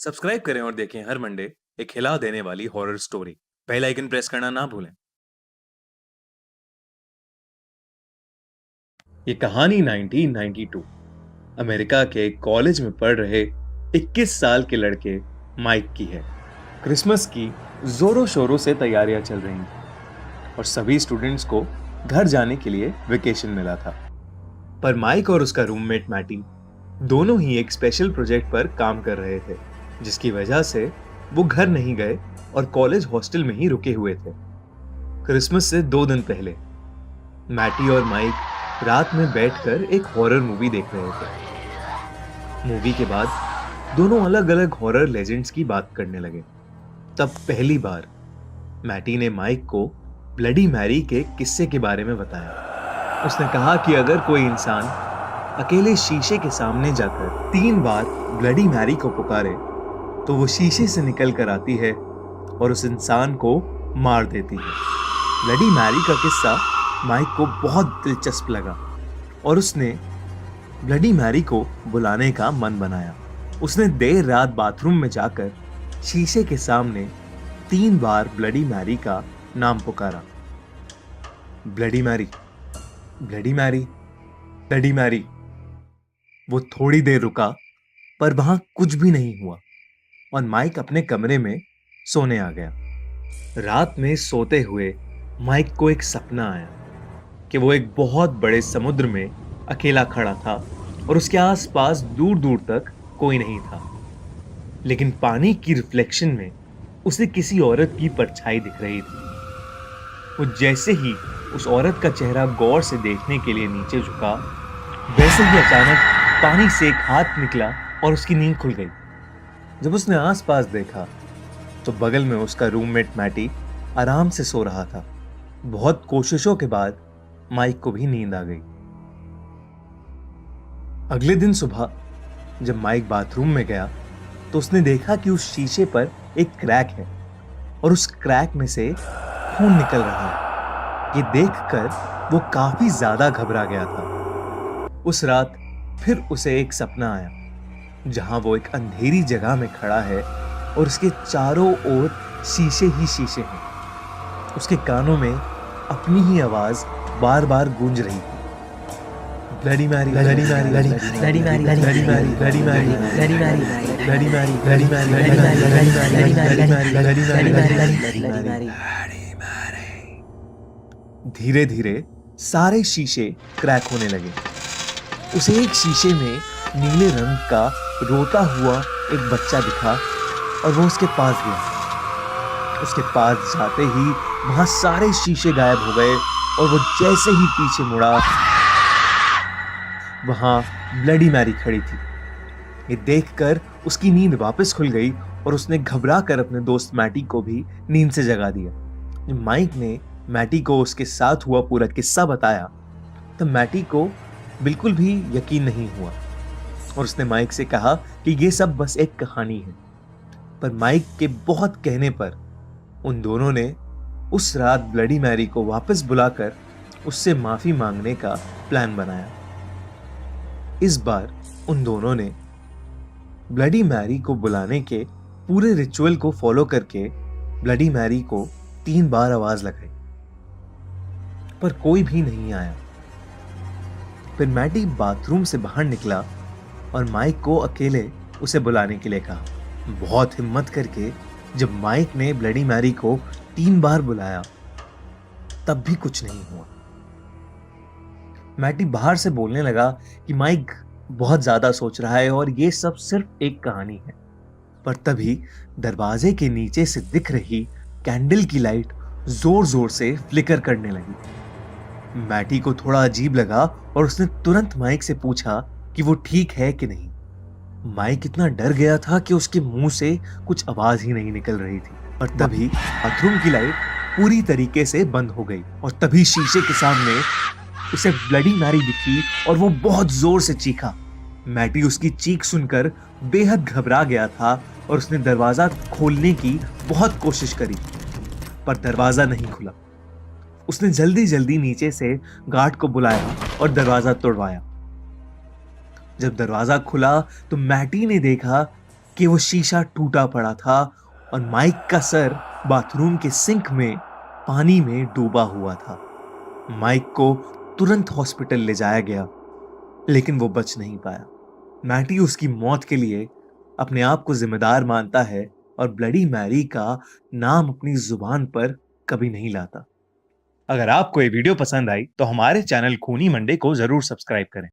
Subscribe करें और देखें हर मंडे एक हिला देने वाली horror story. Bell icon press करना ना भूलें। ये कहानी 1992 अमेरिका के कॉलेज में पढ़ रहे 21 साल के लड़के माइक की है। क्रिसमस की जोरों शोरों से तैयारियां चल रही थी और सभी स्टूडेंट्स को घर जाने के लिए वेकेशन मिला था। पर माइक और उसका रूममेट मैटी दोनों ही एक स्पेशल प्रोजेक्ट पर काम कर रहे थे, जिसकी वजह से वो घर नहीं गए और कॉलेज हॉस्टल में ही रुके हुए थे। क्रिसमस से 2 दिन पहले मैटी और माइक रात में बैठकर एक हॉरर मूवी देख रहे थे। मूवी के बाद दोनों अलग-अलग हॉरर लेजेंड्स की बात करने लगे। तब पहली बार मैटी ने माइक को ब्लडी मैरी के किस्से के बारे में बताया। उसने कहा कि अगर कोई इंसान अकेले शीशे के सामने जाकर 3 बार ब्लडी मैरी को पुकारे तो वो शीशे से निकल कर आती है और उस इंसान को मार देती है। ब्लडी मैरी का किस्सा माइक को बहुत दिलचस्प लगा और उसने ब्लडी मैरी को बुलाने का मन बनाया। उसने देर रात बाथरूम में जाकर शीशे के सामने 3 बार ब्लडी मैरी का नाम पुकारा। Bloody Mary, bloody Mary, bloody Mary. वो थोड़ी देर रुका पर वहां कुछ भी नहीं हुआ और माइक अपने कमरे में सोने आ गया। रात में सोते हुए माइक को एक सपना आया कि वो एक बहुत बड़े समुद्र में अकेला खड़ा था और उसके आसपास दूर दूर तक कोई नहीं था, लेकिन पानी की रिफ्लेक्शन में उसे किसी औरत की परछाई दिख रही थी। वो जैसे ही उस औरत का चेहरा गौर से देखने के लिए नीचे झुका, वैसे ही अचानक पानी से एक हाथ निकला और उसकी नींद खुल गई। जब उसने आसपास देखा तो बगल में उसका रूममेट मैटी आराम से सो रहा था। बहुत कोशिशों के बाद माइक को भी नींद आ गई। अगले दिन सुबह जब माइक बाथरूम में गया तो उसने देखा कि उस शीशे पर एक क्रैक है और उस क्रैक में से खून निकल रहा है। ये देखकर वो काफी ज्यादा घबरा गया था। उस रात फिर उसे एक सपना आया जहां वो एक अंधेरी जगह में खड़ा है और उसके चारों ओर शीशे ही शीशे हैं। उसके कानों में अपनी ही आवाज बार-बार गूंज रही थी। Bloody Mary, bloody Mary, bloody Mary, bloody Mary, bloody Mary, bloody Mary, bloody Mary, bloody Mary, bloody Mary. धीरे-धीरे सारे शीशे क्रैक होने लगे। उसे एक शीशे में नीले रंग का रोता हुआ एक बच्चा दिखा और वो उसके पास गया। उसके पास जाते ही वहां सारे शीशे गायब हो गए और वो जैसे ही पीछे मुड़ा, वहां ब्लडी मैरी खड़ी थी। ये देखकर उसकी नींद वापस खुल गई और उसने घबरा कर अपने दोस्त मैटी को भी नींद से जगा दिया। माइक ने मैटी को उसके साथ हुआ पूरा किस्सा बताया तो मैटी को बिल्कुल भी यकीन नहीं हुआ और उसने माइक से कहा कि ये सब बस एक कहानी है। पर माइक के बहुत कहने पर उन दोनों ने उस रात ब्लडी मैरी को वापस बुलाकर उससे माफी मांगने का प्लान बनाया। इस बार उन दोनों ने ब्लडी मैरी को बुलाने के पूरे रिचुअल को फॉलो करके ब्लडी मैरी को 3 बार आवाज लगाई, पर कोई भी नहीं आया। फिर मैटी बाथरूम से बाहर निकला और माइक को अकेले उसे बुलाने के लिए कहा। बहुत हिम्मत करके जब माइक ने ब्लडी मैरी को 3 बार बुलाया तब भी कुछ नहीं हुआ। मैटी बाहर से बोलने लगा कि माइक बहुत ज्यादा सोच रहा है और ये सब सिर्फ एक कहानी है। पर तभी दरवाजे के नीचे से दिख रही कैंडल की लाइट जोर जोर से फ्लिकर करने लगी। मैटी को थोड़ा अजीब लगा और उसने तुरंत माइक से पूछा कि वो ठीक है कि नहीं। माइक इतना डर गया था कि उसके मुंह से कुछ आवाज ही नहीं निकल रही थी। और तभी बाथरूम की लाइट पूरी तरीके से बंद हो गई और तभी शीशे के सामने उसे ब्लडी मैरी दिखी और वो बहुत जोर से चीखा। मैटी उसकी चीख सुनकर बेहद घबरा गया था और उसने दरवाजा खोलने की बहुत कोशिश करी, पर दरवाजा नहीं खुला। उसने जल्दी जल्दी नीचे से गार्ड को बुलाया और दरवाजा तोड़वाया। जब दरवाजा खुला तो मैटी ने देखा कि वो शीशा टूटा पड़ा था और माइक का सर बाथरूम के सिंक में पानी में डूबा हुआ था। माइक को तुरंत हॉस्पिटल ले जाया गया, लेकिन वो बच नहीं पाया। मैटी उसकी मौत के लिए अपने आप को जिम्मेदार मानता है और ब्लडी मैरी का नाम अपनी जुबान पर कभी नहीं लाता। अगर आपको ये वीडियो पसंद आई तो हमारे चैनल खूनी मंडे को जरूर सब्सक्राइब करें।